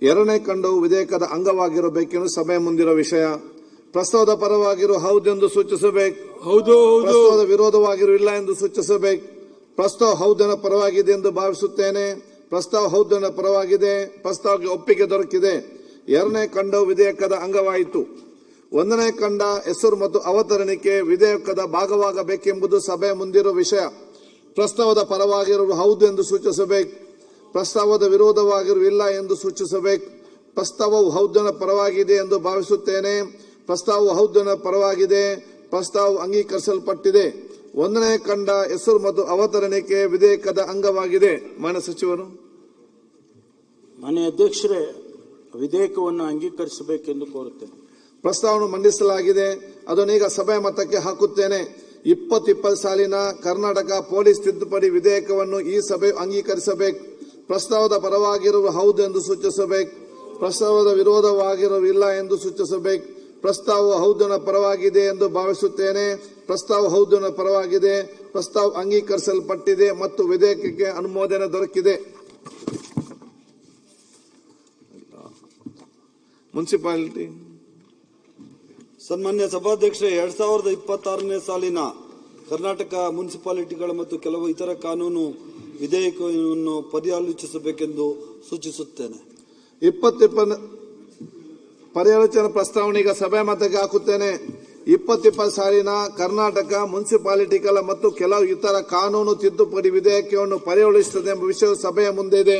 ಎರಡನೇ ಖಂಡವು ವಿಧೇಯಕದ ಅಂಗವಾಗಿರಬೇಕೆಂದು ಸಭೆ ಮುಂದಿರುವ ವಿಷಯ. ಪ್ರಸ್ತಾವದ ಪರವಾಗಿರುವ ಹೌದೆಂದು ಸೂಚಿಸಬೇಕು. ಪ್ರಸ್ತಾವದ ವಿರೋಧವಾಗಿರುವ ಎಂದು ಸೂಚಿಸಬೇಕು. ಪ್ರಸ್ತಾವ ಹೌದನ ಪರವಾಗಿದೆ ಎಂದು ಭಾವಿಸುತ್ತೇನೆ. ಪ್ರಸ್ತಾವ ಹೌದನ ಪರವಾಗಿದೆ. ಪ್ರಸ್ತಾವಕ್ಕೆ ಒಪ್ಪಿಗೆ ದೊರಕಿದೆ. ಎರಡನೇ ಖಂಡವು ವಿಧೇಯಕದ ಅಂಗವಾಯಿತು. ಒಂದನೇ ಖಂಡ ಹೆಸರು ಮತ್ತು ಅವತರಣಿಕೆ ವಿಧೇಯಕದ ಭಾಗವಾಗಬೇಕೆಂಬುದು ಸಭೆ ಮುಂದಿರುವ ವಿಷಯ. ಪ್ರಸ್ತಾವದ ಪರವಾಗಿರುವ ಹೌದು ಎಂದು ಸೂಚಿಸಬೇಕು. ಪ್ರಸ್ತಾವದ ವಿರೋಧವಾಗಿರುವ ಎಂದು ಸೂಚಿಸಬೇಕು. ಪ್ರಸ್ತಾವವು ಹೌದನ ಪರವಾಗಿದೆ ಎಂದು ಭಾವಿಸುತ್ತೇನೆ. ಪ್ರಸ್ತಾವವು ಹೌದನ ಪರವಾಗಿದೆ. ಪ್ರಸ್ತಾವವು ಅಂಗೀಕರಿಸಲ್ಪಟ್ಟಿದೆ. ಒಂದನೇ ಖಂಡ ಹೆಸರು ಮತ್ತು ಅವತರಣಿಕೆ ವಿಧೇಯಕದ ಅಂಗವಾಗಿದೆ. ಮಾನ್ಯ ಸಚಿವರು. ಮಾನ್ಯ ಅಧ್ಯಕ್ಷರೇ, ವಿಧೇಯಕವನ್ನು ಅಂಗೀಕರಿಸಬೇಕೆಂದು ಕೋರುತ್ತೇನೆ. ಪ್ರಸ್ತಾವವನ್ನು ಮಂಡಿಸಲಾಗಿದೆ. ಅದನ್ನೀಗ ಸಭೆ ಮತಕ್ಕೆ ಹಾಕುತ್ತೇನೆ. 2020 ಸಾಲಿನ ಕರ್ನಾಟಕ ಪೊಲೀಸ್ ತಿದ್ದುಪಡಿ ವಿಧೇಯಕವನ್ನು ಈ ಸಭೆ ಅಂಗೀಕರಿಸಬೇಕು. ಪ್ರಸ್ತಾವದ ಪರವಾಗಿರುವ ಹೌದು ಎಂದು ಸೂಚಿಸಬೇಕು. ಪ್ರಸ್ತಾವದ ವಿರೋಧವಾಗಿರುವ ಎಂದು ಸೂಚಿಸಬೇಕು. ಪ್ರಸ್ತಾವವು ಹೌದನ ಪರವಾಗಿದೆ ಎಂದು ಭಾವಿಸುತ್ತೇನೆ. ಪ್ರಸ್ತಾವ ಹೌದನ ಪರವಾಗಿದೆ. ಪ್ರಸ್ತಾವ ಅಂಗೀಕರಿಸಲ್ಪಟ್ಟಿದೆ ಮತ್ತು ವಿಧೇಯಕಕ್ಕೆ ಅನುಮೋದನೆ ದೊರಕಿದೆ. ಮುನ್ಸಿಪಾಲಿಟಿ. ಸನ್ಮಾನ್ಯ ಸಭಾಧ್ಯಕ್ಷರೇ, 2026ನೇ ಸಾಲಿನ ಕರ್ನಾಟಕ ಮುನ್ಸಿಪಾಲಿಟಿಗಳ ಮತ್ತು ಕೆಲವು ಇತರ ಕಾನೂನು ವಿಧೇಯಕವನ್ನು ಪರ್ಯಾಲೋಚಿಸಬೇಕೆಂದು ಸೂಚಿಸುತ್ತೇನೆ. 2020 ಪರ್ಯಾಲೋಚನಾ ಪ್ರಸ್ತಾವನೆಗೆ ಸಭೆ ಮತಕ್ಕೆ ಹಾಕುತ್ತೇನೆ. 2020 ಸಾಲಿನ ಕರ್ನಾಟಕ ಮುನ್ಸಿಪಾಲಿಟಿಗಳ ಮತ್ತು ಕೆಲವು ಇತರ ಕಾನೂನು ತಿದ್ದುಪಡಿ ವಿಧೇಯಕವನ್ನು ಪರ್ಯಾಲೋಚಿಸುತ್ತದೆ ಎಂಬ ವಿಷಯವು ಸಭೆಯ ಮುಂದೆ ಇದೆ.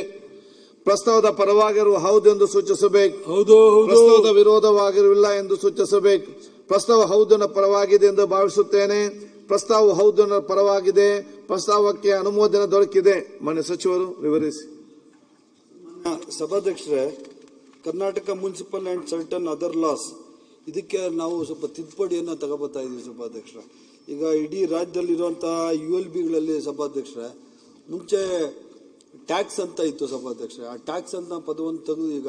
ಪ್ರಸ್ತಾವದ ಪರವಾಗಿರುವ ಹೌದು ಎಂದು ಸೂಚಿಸಬೇಕು. ಪ್ರಸ್ತಾವದ ವಿರೋಧವಾಗಿರುವ ಎಂದು ಸೂಚಿಸಬೇಕು. ಪ್ರಸ್ತಾವ ಹೌದನ ಪರವಾಗಿದೆ ಎಂದು ಭಾವಿಸುತ್ತೇನೆ. ಪ್ರಸ್ತಾವ ಹೌದನ ಪರವಾಗಿದೆ. ಪ್ರಸ್ತಾವಕ್ಕೆ ಅನುಮೋದನೆ ದೊರಕಿದೆ. ಮಾನ್ಯ ಸಚಿವರು ವಿವರಿಸಿ. ಸಭಾಧ್ಯಕ್ಷರೇ, Karnataka municipal and certain other loss ಇದಕ್ಕೆ ನಾವು ಸ್ವಲ್ಪ ತಿದ್ದುಪಡಿಯನ್ನು ತಗೋಬರ್ತಾ ಇದ್ದೀವಿ ಸಭಾಧ್ಯಕ್ಷರೇ. ಈಗ ಇಡೀ ರಾಜ್ಯದಲ್ಲಿರುವಂತಹ ULBಗಳಲ್ಲಿ ಸಭಾಧ್ಯಕ್ಷರೇ, ಮುಂಚೆ ಟ್ಯಾಕ್ಸ್ ಅಂತ ಇತ್ತು ಸಭಾಧ್ಯಕ್ಷರೇ. ಆ ಟ್ಯಾಕ್ಸ್ ಅಂತ ಪದವನ್ನು ತೆಗೆದು ಈಗ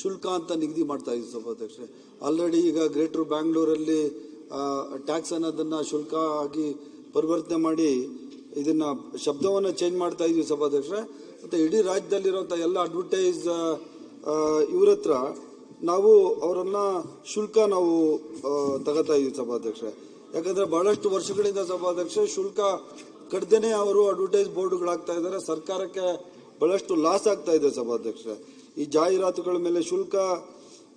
ಶುಲ್ಕ ಅಂತ ನಿಗದಿ ಮಾಡ್ತಾ ಇದ್ದೀವಿ ಸಭಾಧ್ಯಕ್ಷರೇ. ಆಲ್ರೆಡಿ ಈಗ ಗ್ರೇಟರ್ ಬ್ಯಾಂಗ್ಳೂರಲ್ಲಿ ಟ್ಯಾಕ್ಸ್ ಅನ್ನೋದನ್ನ ಶುಲ್ಕ ಆಗಿ ಪರಿವರ್ತನೆ ಮಾಡಿ ಇದನ್ನ ಶಬ್ದವನ್ನು ಚೇಂಜ್ ಮಾಡ್ತಾ ಇದ್ದೀವಿ ಸಭಾಧ್ಯಕ್ಷರೇ. ಮತ್ತೆ ಇಡೀ ರಾಜ್ಯದಲ್ಲಿರುವಂತಹ ಎಲ್ಲ ಅಡ್ವರ್ಟೈಸ್ ಇವ್ರ ಹತ್ರ ನಾವು ಅವರನ್ನ ಶುಲ್ಕ ನಾವು ತಗೋತಾ ಇದ್ದೀವಿ ಸಭಾಧ್ಯಕ್ಷರೇ. ಯಾಕಂದ್ರೆ ಬಹಳಷ್ಟು ವರ್ಷಗಳಿಂದ ಸಭಾಧ್ಯಕ್ಷ ಶುಲ್ಕ ಕಡ್ದೇನೆ ಅವರು ಅಡ್ವರ್ಟೈಸ್ ಬೋರ್ಡ್ಗಳಾಗ್ತಾ ಇದ್ದಾರೆ. ಸರ್ಕಾರಕ್ಕೆ ಬಹಳಷ್ಟು ಲಾಸ್ ಆಗ್ತಾ ಇದೆ ಸಭಾಧ್ಯಕ್ಷರೇ. ಈ ಜಾಹೀರಾತುಗಳ ಮೇಲೆ ಶುಲ್ಕ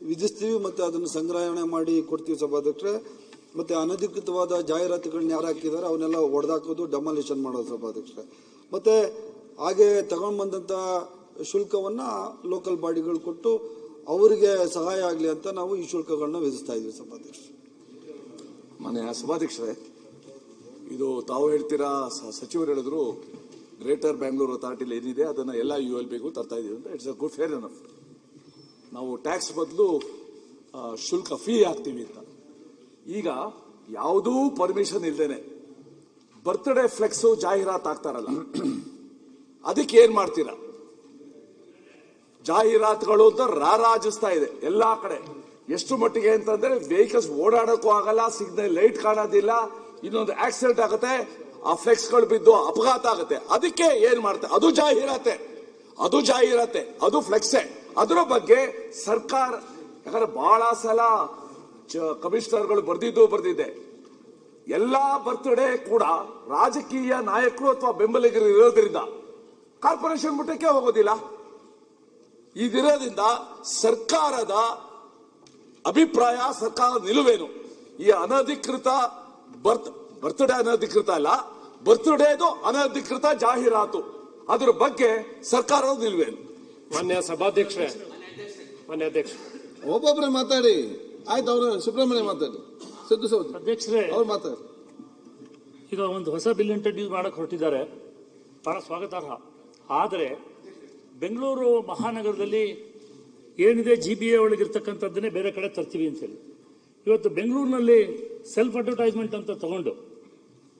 ವಿಧಿಸ್ತೀವಿ ಮತ್ತೆ ಅದನ್ನು ಸಂಗ್ರಹಣೆ ಮಾಡಿ ಕೊಡ್ತೀವಿ ಸಭಾಧ್ಯಕ್ಷರೇ. ಮತ್ತೆ ಅನಧಿಕೃತವಾದ ಜಾಹೀರಾತುಗಳನ್ನ ಯಾರು ಹಾಕಿದ್ದಾರೆ ಅವನ್ನೆಲ್ಲ ಹೊಡೆದಾಕೋದು, ಡೆಮಾಲಿಷನ್ ಮಾಡೋದು ಸಭಾಧ್ಯಕ್ಷರೇ. ಮತ್ತೆ ಹಾಗೆ ತಗೊಂಡ್ ಬಂದಂತ ಶುಲ್ಕವನ್ನ ಲೋಕಲ್ ಬಾಡಿಗಳು ಕೊಟ್ಟು ಅವರಿಗೆ ಸಹಾಯ ಆಗಲಿ ಅಂತ ನಾವು ಈ ಶುಲ್ಕಗಳನ್ನ ವಿಧಿಸ್ತಾ ಇದ್ದೀವಿ ಸಭಾಧ್ಯಕ್ಷ. ಮಾನ್ಯ ಸಭಾಧ್ಯಕ್ಷರೇ, ಇದು ತಾವು ಹೇಳ್ತೀರಾ, ಸಚಿವರು ಹೇಳಿದ್ರು ಗ್ರೇಟರ್ ಬ್ಯಾಂಗ್ಳೂರ್ ಅಥಾರಿಟಿಲಿ ಏನಿದೆ ಅದನ್ನ ಎಲ್ಲ ULBಗೂ ತರ್ತಾ ಇದೀವಿ ಅಂತ. It's a good, fair enough. ನಾವು ಟ್ಯಾಕ್ಸ್ ಬದಲು ಶುಲ್ಕ ಫೀ ಹಾಕ್ತೀವಿ ಅಂತ. ಈಗ ಯಾವುದೂ ಪರ್ಮಿಷನ್ ಇಲ್ದೇನೆ ಬರ್ತ್ಡೇ ಫ್ಲೆಕ್ಸ್ ಜಾಹೀರಾತು ಆಗ್ತಾರಲ್ಲ, ಅದಕ್ಕೆ ಏನ್ ಮಾಡ್ತೀರಾ? ಜಾಹೀರಾತುಗಳು ಅಂತ ರಾರಾಜಿಸ್ತಾ ಇದೆ ಎಲ್ಲಾ ಕಡೆ. ಎಷ್ಟು ಮಟ್ಟಿಗೆ ಅಂತಂದ್ರೆ ವೆಹಿಕಲ್ಸ್ ಓಡಾಡಕ್ಕೂ ಆಗಲ್ಲ, ಸಿಗ್ನಲ್ ಲೈಟ್ ಕಾಣೋದಿಲ್ಲ, ಇನ್ನೊಂದು ಆಕ್ಸಿಡೆಂಟ್ ಆಗುತ್ತೆ, ಆ ಫ್ಲೆಕ್ಸ್ ಗಳು ಬಿದ್ದು ಅಪಘಾತ ಆಗುತ್ತೆ. ಅದಕ್ಕೆ ಏನ್ ಮಾಡ್ತಾರೆ? ಅದು ಜಾಹೀರಾತೆ, ಅದು ಫ್ಲೆಕ್ಸೆ. ಅದರ ಬಗ್ಗೆ ಸರ್ಕಾರ, ಯಾಕಂದ್ರೆ ಬಹಳ ಸಲ ಕಮಿಷನರ್ಗಳು ಬರ್ದಿದ್ದೆ, ಎಲ್ಲಾ ಬರ್ತ್ಡೇ ಕೂಡ ರಾಜಕೀಯ ನಾಯಕರು ಅಥವಾ ಬೆಂಬಲಿಗರು ಇರೋದ್ರಿಂದ ಕಾರ್ಪೊರೇಷನ್ ಮಟ್ಟಕ್ಕೆ ಹೋಗೋದಿಲ್ಲ. ಇದಿರೋದ್ರಿಂದ ಸರ್ಕಾರದ ಅಭಿಪ್ರಾಯ, ಸರ್ಕಾರದ ನಿಲುವೇನು? ಈ ಅನಧಿಕೃತ ಬರ್ತ್ಡೇ ಅನಧಿಕೃತ ಅಲ್ಲ, ಬರ್ತ್ಡೇದು ಅನಧಿಕೃತ ಜಾಹೀರಾತು, ಅದ್ರ ಬಗ್ಗೆ ಸರ್ಕಾರದ ನಿಲುವೇನು? ಮಾನ್ಯ ಸಭಾಧ್ಯಕ್ಷರೇ, ಒಬ್ಬೊಬ್ಬರೇ ಮಾತಾಡಿ. ಆಯ್ತು, ಅವರು ಸುಬ್ರಹ್ಮಣ್ಯ ಮಾತಾಡಿ. ಅಧ್ಯಕ್ಷರೇ, ಅವ್ರು ಮಾತಾಡಿ. ಈಗ ಒಂದು ಹೊಸ ಬಿಲ್ ಇಂಟ್ರೊಡ್ಯೂಸ್ ಮಾಡಕ್ ಹೊರಟಿದ್ದಾರೆ, ಬಹಳ ಸ್ವಾಗತಾರ್ಹ. ಆದರೆ ಬೆಂಗಳೂರು ಮಹಾನಗರದಲ್ಲಿ ಏನಿದೆ GBA ಒಳಗಿರ್ತಕ್ಕಂಥದ್ದನ್ನೇ ಬೇರೆ ಕಡೆ ತರ್ತೀವಿ ಅಂತೇಳಿ ಇವತ್ತು ಬೆಂಗಳೂರಿನಲ್ಲಿ ಸೆಲ್ಫ್ ಅಡ್ವರ್ಟೈಸ್ಮೆಂಟ್ ಅಂತ ತಗೊಂಡು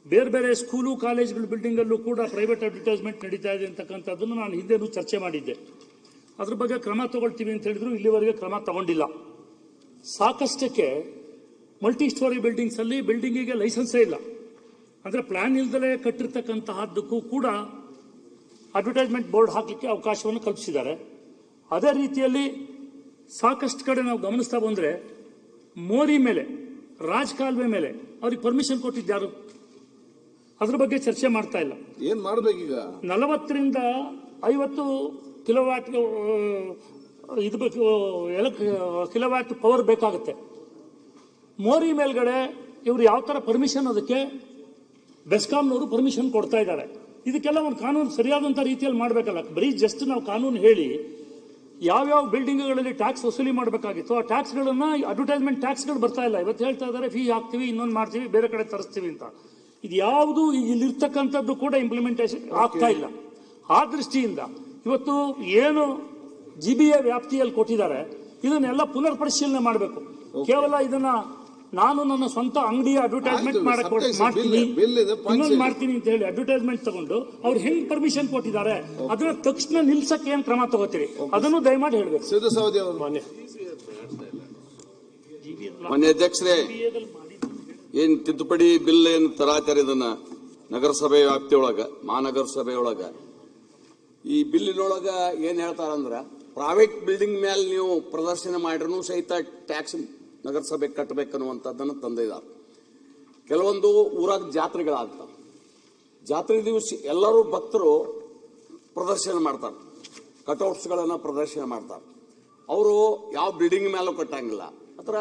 ಬೇರೆ ಬೇರೆ ಸ್ಕೂಲು ಕಾಲೇಜುಗಳ ಬಿಲ್ಡಿಂಗಲ್ಲೂ ಕೂಡ ಪ್ರೈವೇಟ್ ಅಡ್ವರ್ಟೈಸ್ಮೆಂಟ್ ನಡೀತಾ ಇದೆ ಅಂತಕ್ಕಂಥದ್ದನ್ನು ನಾನು ಹಿಂದೆನೂ ಚರ್ಚೆ ಮಾಡಿದ್ದೆ. ಅದ್ರ ಬಗ್ಗೆ ಕ್ರಮ ತಗೊಳ್ತೀವಿ ಅಂತ ಹೇಳಿದ್ರು, ಇಲ್ಲಿವರೆಗೆ ಕ್ರಮ ತಗೊಂಡಿಲ್ಲ. ಸಾಕಷ್ಟಕ್ಕೆ ಮಲ್ಟಿ ಸ್ಟೋರಿ ಬಿಲ್ಡಿಂಗ್ಸ್ ಅಲ್ಲಿ ಬಿಲ್ಡಿಂಗಿಗೆ ಲೈಸೆನ್ಸೇ ಇಲ್ಲ, ಅಂದ್ರೆ ಪ್ಲಾನ್ ಇಲ್ದಲೇ ಕಟ್ಟಿರ್ತಕ್ಕಂತಹದ್ದಕ್ಕೂ ಕೂಡ ಅಡ್ವರ್ಟೈಸ್ಮೆಂಟ್ ಬೋರ್ಡ್ ಹಾಕಲಿಕ್ಕೆ ಅವಕಾಶವನ್ನು ಕಲ್ಪಿಸಿದ್ದಾರೆ. ಅದೇ ರೀತಿಯಲ್ಲಿ ಸಾಕಷ್ಟು ಕಡೆ ನಾವು ಗಮನಿಸ್ತಾ ಬಂದ್ರೆ ಮೋರಿ ಮೇಲೆ, ರಾಜಕಾಲುವೆ ಮೇಲೆ ಅವ್ರಿಗೆ ಪರ್ಮಿಷನ್ ಕೊಟ್ಟಿದ್ದಾರು? ಅದ್ರ ಬಗ್ಗೆ ಚರ್ಚೆ ಮಾಡ್ತಾ ಇಲ್ಲ. ಏನ್ ಮಾಡ್ಬೇಕೀಗ? 40ರಿಂದ 50 ಕಿಲೋವ್ಯಾಟ್ ಇದು ಕಿಲೋವ್ಯಾಟ್ ಪವರ್ ಬೇಕಾಗುತ್ತೆ. ಮೋರಿ ಮೇಲ್ಗಡೆ ಇವರು ಯಾವ ತರ ಪರ್ಮಿಷನ್, ಅದಕ್ಕೆ ಬೆಸ್ಕಾಂನವರು ಪರ್ಮಿಷನ್ ಕೊಡ್ತಾ ಇದ್ದಾರೆ. ಇದಕ್ಕೆಲ್ಲ ಒಂದು ಕಾನೂನು ಸರಿಯಾದಂಥ ರೀತಿಯಲ್ಲಿ ಮಾಡಬೇಕಲ್ಲ. ಬರೀ ಜಸ್ಟ್ ನಾವು ಕಾನೂನು ಹೇಳಿ ಯಾವ್ಯಾವ ಬಿಲ್ಡಿಂಗ್ಗಳಲ್ಲಿ ಟ್ಯಾಕ್ಸ್ ವಸೂಲಿ ಮಾಡಬೇಕಾಗಿತ್ತು ಆ ಟ್ಯಾಕ್ಸ್ಗಳನ್ನ, ಅಡ್ವರ್ಟೈಸ್ಮೆಂಟ್ ಟ್ಯಾಕ್ಸ್ಗಳು ಬರ್ತಾ ಇಲ್ಲ. ಇವತ್ತು ಹೇಳ್ತಾ ಇದ್ದಾರೆ ಫೀ ಹಾಕ್ತೀವಿ, ಇನ್ನೊಂದು ಮಾಡ್ತೀವಿ, ಬೇರೆ ಕಡೆ ತರಿಸ್ತೀವಿ ಅಂತ. ಇದು ಯಾವುದು ಇಲ್ಲಿರ್ತಕ್ಕಂಥದ್ದು ಕೂಡ ಇಂಪ್ಲಿಮೆಂಟೇಷನ್ ಆಗ್ತಾ ಇಲ್ಲ. ಆ ದೃಷ್ಟಿಯಿಂದ ಇವತ್ತು ಏನು GBA ವ್ಯಾಪ್ತಿಯಲ್ಲಿ ಕೊಟ್ಟಿದ್ದಾರೆ ಇದನ್ನೆಲ್ಲ ಪುನರ್ ಪರಿಶೀಲನೆ ಮಾಡಬೇಕು. ಕೇವಲ ಇದನ್ನ ನಾನು ನನ್ನ ಸ್ವಂತ ಅಂಗಡಿಯ ಅಡ್ವರ್ಟೈಸ್ಮೆಂಟ್ ಮಾಡ್ತೀನಿ, ಇನ್ನೊಂದು ಮಾಡ್ತೀನಿ ಅಂತ ಹೇಳಿ ಅಡ್ವರ್ಟೈಸ್ಮೆಂಟ್ ತಗೊಂಡು ಅವ್ರು ಹೆಂಗ್ ಪರ್ಮಿಷನ್ ಕೊಟ್ಟಿದ್ದಾರೆ ಅದನ್ನ ತಕ್ಷಣ ನಿಲ್ಸಕ್ಕೆ ಏನ್ ಕ್ರಮ ತಗೋತೀರಿ ಅದನ್ನು ದಯಮಾಡಿ ಹೇಳ್ಬೇಕು. ಮಾನ್ಯ ಅಧ್ಯಕ್ಷರೇ, ಏನ್ ತಿದ್ದುಪಡಿ ಬಿಲ್ ಏನ್ ತರಾತಾರೆ ಇದನ್ನ ನಗರಸಭೆ ವ್ಯಾಪ್ತಿಯೊಳಗ, ಮಹಾನಗರ ಸಭೆಯೊಳಗ, ಈ ಬಿಲ್ಲಿನೊಳಗ ಏನ್ ಹೇಳ್ತಾರಂದ್ರ ಪ್ರೈವೇಟ್ ಬಿಲ್ಡಿಂಗ್ ಮೇಲೆ ನೀವು ಪ್ರದರ್ಶನ ಮಾಡಿರೂ ಸಹಿತ ಟ್ಯಾಕ್ಸ್ ನಗರಸಭೆ ಕಟ್ಟಬೇಕನ್ನುವಂಥದ್ದನ್ನು ತಂದಿದ್ದಾರೆ. ಕೆಲವೊಂದು ಊರಾಗ ಜಾತ್ರೆಗಳಾಗ್ತವೆ. ಜಾತ್ರೆ ದಿವಸ ಎಲ್ಲರೂ ಭಕ್ತರು ಪ್ರದರ್ಶನ ಮಾಡ್ತಾರೆ, ಕಟೌಟ್ಸ್ಗಳನ್ನು ಪ್ರದರ್ಶನ ಮಾಡ್ತಾರೆ. ಅವರು ಯಾವ ಬಿಲ್ಡಿಂಗ್ ಮೇಲೂ ಕಟ್ಟಂಗಿಲ್ಲ. ಅದರ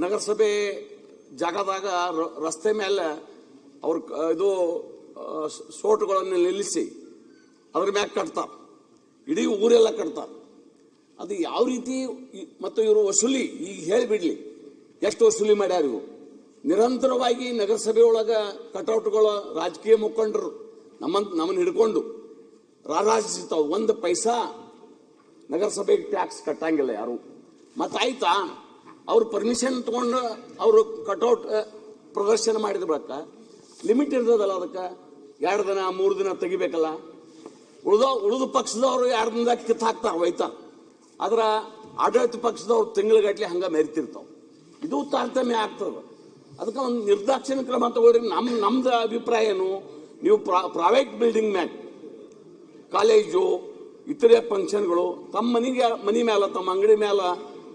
ನಗರಸಭೆ ಜಾಗದಾಗ ರಸ್ತೆ ಮೇಲೆ ಅವ್ರ ಇದು ಸೋಟುಗಳನ್ನು ನಿಲ್ಲಿಸಿ ಅದ್ರ ಮ್ಯಾಗ ಕಟ್ತಾರೆ, ಇಡೀ ಊರೆಲ್ಲ ಕಟ್ತಾರೆ. ಅದು ಯಾವ ರೀತಿ ಮತ್ತು ಇವರು ವಸೂಲಿ ಈಗ ಹೇಳಿಬಿಡ್ಲಿ ಎಷ್ಟು ವಸೂಲಿ ಮಾಡ್ಯಾರ ಇವರು. ನಿರಂತರವಾಗಿ ನಗರಸಭೆಯೊಳಗ ಕಟೌಟ್ಗಳು ರಾಜಕೀಯ ಮುಖಂಡರು ನಮ್ಮನ್ನು ಹಿಡ್ಕೊಂಡು ರಾರಾಜಿಸ್ತಾವ. ಒಂದು ಪೈಸಾ ನಗರಸಭೆಗೆ ಟ್ಯಾಕ್ಸ್ ಕಟ್ಟಂಗಿಲ್ಲ ಯಾರು. ಮತ್ತಾಯ್ತಾ ಅವ್ರು ಪರ್ಮಿಷನ್ ತಗೊಂಡು ಅವರು ಕಟೌಟ್ ಪ್ರದರ್ಶನ ಮಾಡಿದ ಬಳಿಕ ಲಿಮಿಟ್ ಇರ್ತದಲ್ಲ, ಅದಕ್ಕೆ 2 ದಿನ 3 ದಿನ ತೆಗಿಬೇಕಲ್ಲ. ಉಳಿದ ಪಕ್ಷದವರು 2 ದಿನದಾಗ ಕಿತ್ತು ಹಾಕ್ತಾರೆ, ಒಯ್ತಾ. ಆದ್ರ ಆಡಳಿತ ಪಕ್ಷದವ್ರು ತಿಂಗಳಗಟ್ಲೆ ಹಂಗ ಮೆರಿತಿರ್ತಾವ. ಇದು ತಾರತಮ್ಯ ಆಗ್ತದ. ಅದಕ್ಕೆ ಒಂದು ನಿರ್ದಾಕ್ಷಿಣ್ಯ ಕ್ರಮ ತಗೊಳ್ರಿ. ನಮ್ದು ಅಭಿಪ್ರಾಯ ಏನು, ನೀವು ಪ್ರೈವೇಟ್ ಬಿಲ್ಡಿಂಗ್ ಮ್ಯಾಗ ಕಾಲೇಜು ಇತರೆ ಫಂಕ್ಷನ್ಗಳು ತಮ್ಮ ಮನಿ ಮೇಲೆ, ತಮ್ಮ ಅಂಗಡಿ ಮೇಲೆ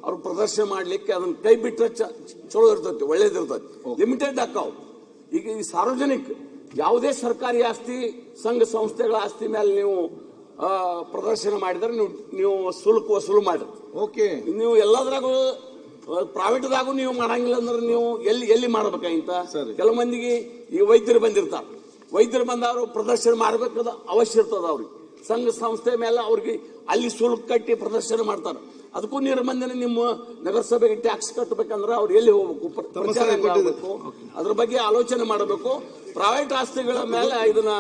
ಅವ್ರು ಪ್ರದರ್ಶನ ಮಾಡ್ಲಿಕ್ಕೆ ಅದನ್ನ ಕೈ ಬಿಟ್ಟರೆ ಚಲೋ ಇರ್ತೈತಿ, ಒಳ್ಳೇದಿರ್ತೈತಿ. ಲಿಮಿಟೆಡ್ ಹಾಕಾವ್. ಈಗ ಈ ಸಾರ್ವಜನಿಕ ಯಾವುದೇ ಸರ್ಕಾರಿ ಆಸ್ತಿ, ಸಂಘ ಸಂಸ್ಥೆಗಳ ಆಸ್ತಿ ಮೇಲೆ ನೀವು ಪ್ರದರ್ಶನ ಮಾಡಿದ್ರೆ ನೀವು ಶುಲ್ಕ ವಸೂಲು ಮಾಡಿ. ಓಕೆ, ನೀವು ಎಲ್ಲದ್ರಾಗೂ ಪ್ರೈವೇಟ್ದಾಗೂ ನೀವು ಮಾಡಂಗಿಲ್ಲ ಅಂದ್ರೆ ನೀವು ಎಲ್ಲಿ ಮಾಡ್ಬೇಕಾಗಿಂತ. ಕೆಲವು ಮಂದಿಗೆ ಈಗ ವೈದ್ಯರು ಬಂದಿರ್ತಾರೆ, ವೈದ್ಯರು ಬಂದವರು ಪ್ರದರ್ಶನ ಮಾಡಬೇಕಾದ ಅವಶ್ಯ ಇರ್ತದ. ಅವ್ರಿಗೆ ಸಂಘ ಸಂಸ್ಥೆ ಮೇಲೆ ಅವ್ರಿಗೆ ಅಲ್ಲಿ ಶುಲ್ಕ ಕಟ್ಟಿ ಪ್ರದರ್ಶನ ಮಾಡ್ತಾರೆ. ಅದಕ್ಕೂ ನಿರ್ಬಂಧನೆ. ನಿಮ್ಮ ನಗರಸಭೆಗೆ ಟ್ಯಾಕ್ಸ್ ಕಟ್ಟಬೇಕಂದ್ರೆ ಅವ್ರು ಎಲ್ಲಿ ಹೋಗ್ಬೇಕು, ಅದ್ರ ಬಗ್ಗೆ ಆಲೋಚನೆ ಮಾಡಬೇಕು. ಪ್ರೈವೇಟ್ ಆಸ್ತಿಗಳ ಮೇಲೆ ಇದನ್ನ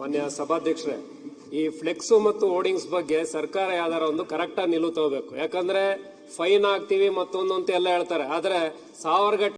ಮಾನ್ಯ ಸಭಾಧ್ಯಕ್ಷರೇ, ಈ ಫ್ಲೆಕ್ಸ್ ಮತ್ತು ಹೋರ್ಡಿಂಗ್ಸ್ ಬಗ್ಗೆ ಸರ್ಕಾರ ಯಾವ್ದಾರ ಒಂದು ಕರೆಕ್ಟ್ ಆಗಿ ನಿಲುವು ತಗೋಬೇಕು. ಯಾಕಂದ್ರೆ ಫೈನ್ ಹಾಕ್ತಿವಿ ಮತ್ತೊಂದು ಅಂತ ಎಲ್ಲ ಹೇಳ್ತಾರೆ, ಆದ್ರೆ 1000